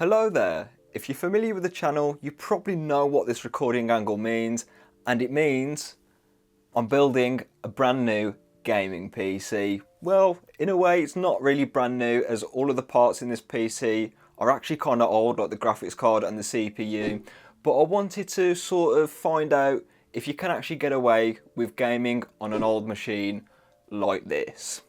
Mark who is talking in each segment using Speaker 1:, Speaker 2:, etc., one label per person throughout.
Speaker 1: Hello there. If you're familiar with the channel, you probably know what this recording angle means, and it means I'm building a brand new gaming PC. Well, in a way it's not really brand new, as all of the parts in this PC are actually kind of old, like the graphics card and the CPU, but I wanted to sort of find out if you can actually get away with gaming on an old machine like this.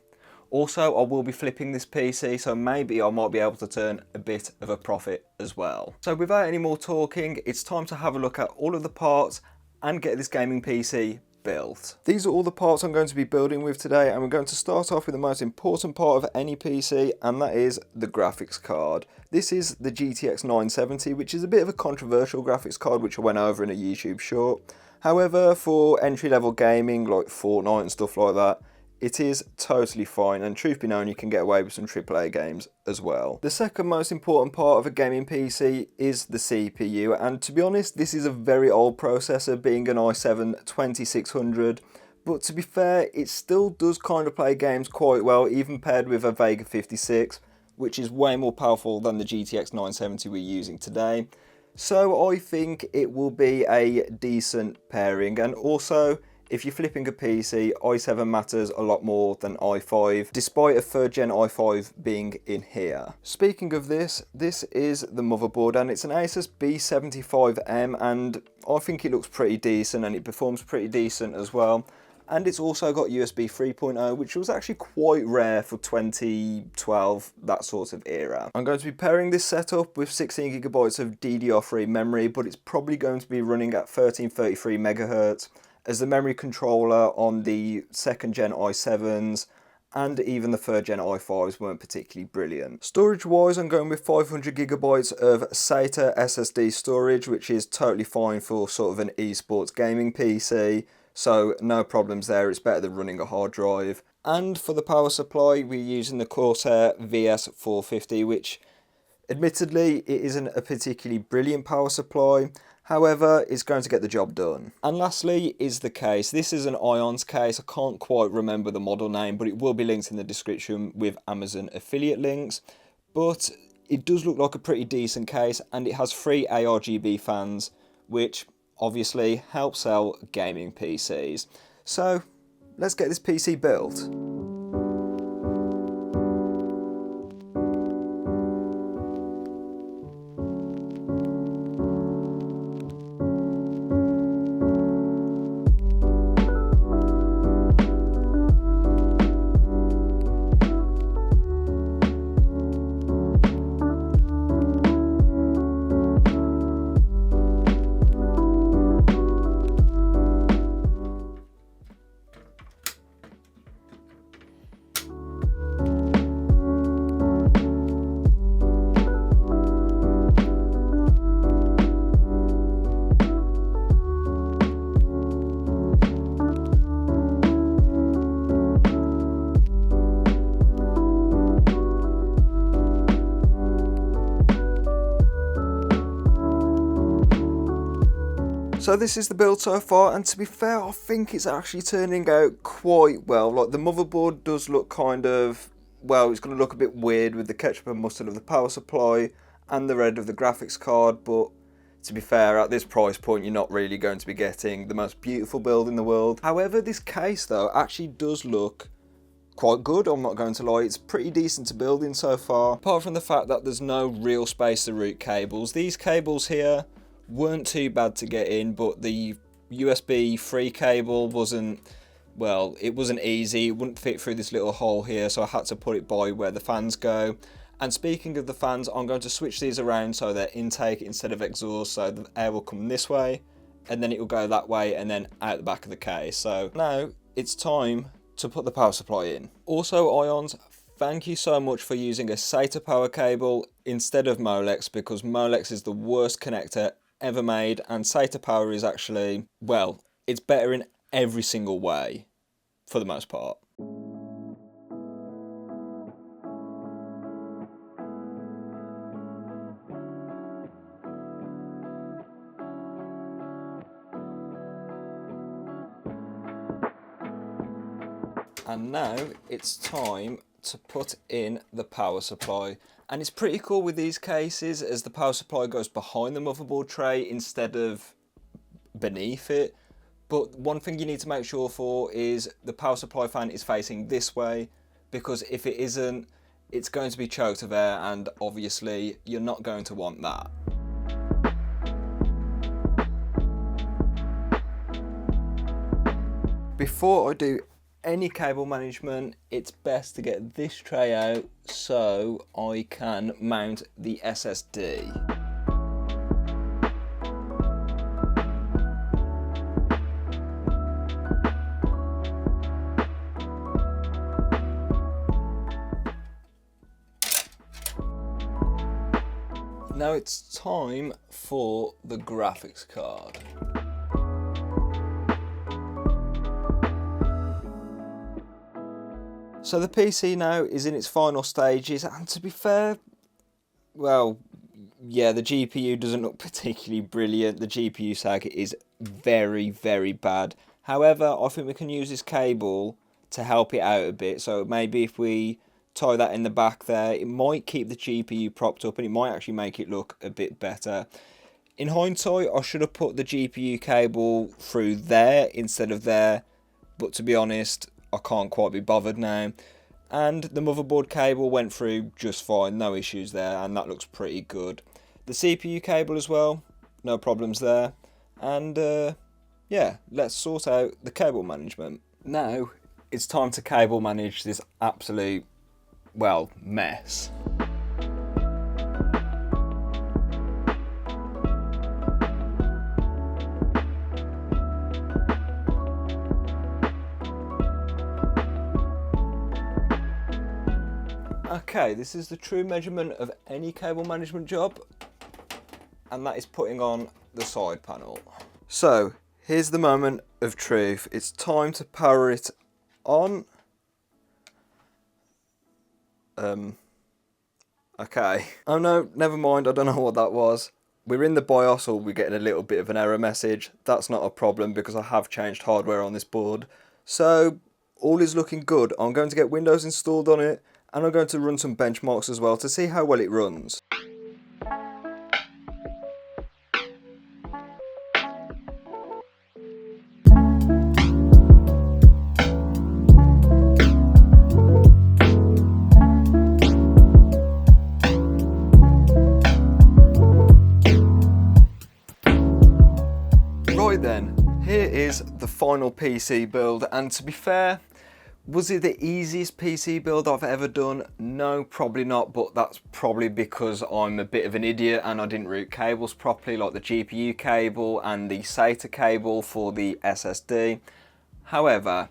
Speaker 1: Also, I will be flipping this PC, so maybe I might be able to turn a bit of a profit as well. So without any more talking, it's time to have a look at all of the parts and get this gaming PC built. These are all the parts I'm going to be building with today, and we're going to start off with the most important part of any PC, and that is the graphics card. This is the GTX 970, which is a bit of a controversial graphics card, which I went over in a YouTube short. However, for entry-level gaming like Fortnite and stuff like that, it is totally fine, and truth be known, you can get away with some AAA games as well. The second most important part of a gaming PC is the CPU, and to be honest, this is a very old processor, being an i7-2600, but to be fair, it still does kind of play games quite well, even paired with a Vega 56, which is way more powerful than the GTX 970 we're using today. So I think it will be a decent pairing, and also, if you're flipping a PC, i7 matters a lot more than i5, despite a 3rd gen i5 being in here. Speaking of this, this is the motherboard, and it's an ASUS B75M, and I think it looks pretty decent and it performs pretty decent as well. And it's also got USB 3.0, which was actually quite rare for 2012, that sort of era. I'm going to be pairing this setup with 16GB of DDR3 memory, but it's probably going to be running at 1333 MHz. As the memory controller on the 2nd gen i7s and even the 3rd gen i5s weren't particularly brilliant. Storage wise, I'm going with 500GB of SATA SSD storage, which is totally fine for sort of an esports gaming PC, so no problems there, it's better than running a hard drive. And for the power supply, we're using the Corsair VS450, which admittedly it isn't a particularly brilliant power supply. However, it's going to get the job done. And lastly is the case. This is an Ions case. I can't quite remember the model name, but it will be linked in the description with Amazon affiliate links. But it does look like a pretty decent case, and it has 3 ARGB fans, which obviously help sell gaming PCs. So let's get this PC built. So this is the build so far, and to be fair, I think it's actually turning out quite well. Like, the motherboard does look kind of, well, it's going to look a bit weird with the ketchup and mustard of the power supply and the red of the graphics card, but to be fair, at this price point, you're not really going to be getting the most beautiful build in the world. However, this case though actually does look quite good, I'm not going to lie. It's pretty decent to build in so far, apart from the fact that there's no real space to route cables. These cables here weren't too bad to get in, but the USB 3 cable wasn't, well, it wasn't easy. It wouldn't fit through this little hole here, so I had to put it by where the fans go. And speaking of the fans, I'm going to switch these around so they're intake instead of exhaust, so the air will come this way and then it will go that way and then out the back of the case. So now it's time to put the power supply in. Also, Ions, thank you so much for using a SATA power cable instead of Molex, because Molex is the worst connector ever made, and SATA power is actually, well, it's better in every single way for the most part. And now it's time to put in the power supply. And it's pretty cool with these cases as the power supply goes behind the motherboard tray instead of beneath it. But one thing you need to make sure for is the power supply fan is facing this way, because if it isn't, it's going to be choked of air, and obviously you're not going to want that. Before I do any cable management, it's best to get this tray out so I can mount the SSD. Now it's time for the graphics card. So the PC now is in its final stages, and to be fair, well, yeah, the GPU doesn't look particularly brilliant. The GPU sag is very, very bad. However, I think we can use this cable to help it out a bit. So maybe if we tie that in the back there, it might keep the GPU propped up and it might actually make it look a bit better. In hindsight, I should have put the GPU cable through there instead of there, but to be honest, I can't quite be bothered now. And the motherboard cable went through just fine, no issues there, and that looks pretty good. The CPU cable as well, no problems there. And yeah, let's sort out the cable management. Now it's time to cable manage this absolute, well, mess. Okay, this is the true measurement of any cable management job, and that is putting on the side panel. So here's the moment of truth. It's time to power it on. Okay. Oh no, never mind, I don't know what that was. We're in the BIOS, or we're getting a little bit of an error message. That's not a problem because I have changed hardware on this board. So all is looking good. I'm going to get Windows installed on it, and I'm going to run some benchmarks as well to see how well it runs. Right then, here is the final PC build, and to be fair, was it the easiest PC build I've ever done? No, probably not, but that's probably because I'm a bit of an idiot and I didn't route cables properly, like the GPU cable and the SATA cable for the SSD. However,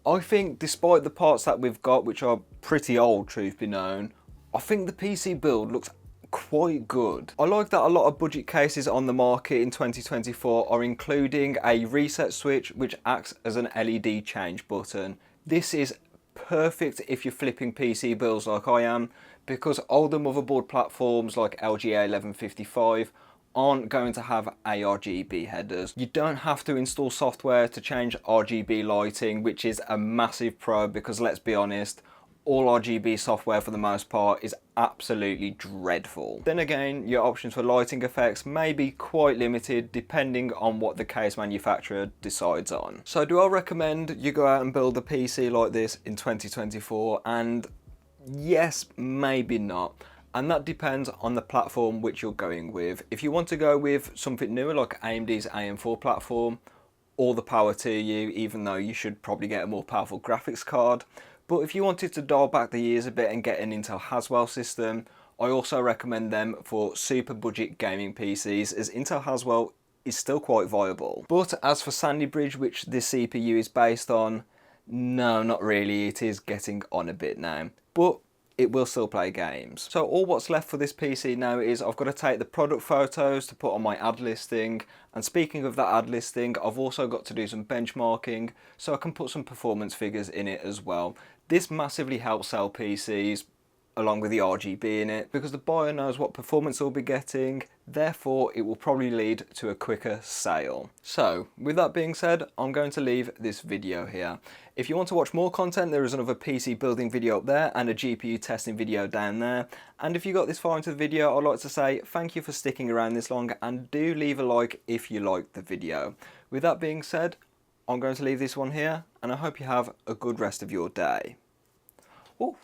Speaker 1: I think despite the parts that we've got, which are pretty old, truth be known, I think the PC build looks quite good. I like that a lot of budget cases on the market in 2024 are including a reset switch which acts as an LED change button. This is perfect if you're flipping PC builds like I am, because older motherboard platforms like LG A1155 aren't going to have ARGB headers. You don't have to install software to change RGB lighting, which is a massive pro because let's be honest, all RGB software for the most part is absolutely dreadful. Then again, your options for lighting effects may be quite limited depending on what the case manufacturer decides on. So do I recommend you go out and build a PC like this in 2024? And yes, maybe not. And that depends on the platform which you're going with. If you want to go with something newer like AMD's AM4 platform, all the power to you, even though you should probably get a more powerful graphics card. But if you wanted to dial back the years a bit and get an Intel Haswell system, I also recommend them for super budget gaming PCs, as Intel Haswell is still quite viable. But as for Sandy Bridge, which this CPU is based on, no, not really. It is getting on a bit now, but it will still play games. So all what's left for this PC now is I've got to take the product photos to put on my ad listing, and speaking of that ad listing, I've also got to do some benchmarking so I can put some performance figures in it as well. This massively helps sell PCs along with the RGB in it, because the buyer knows what performance they'll be getting, therefore it will probably lead to a quicker sale. So with that being said, I'm going to leave this video here. If you want to watch more content, there is another PC building video up there and a GPU testing video down there. And if you got this far into the video, I'd like to say thank you for sticking around this long, and do leave a like if you liked the video. With that being said, I'm going to leave this one here, and I hope you have a good rest of your day. Ooh.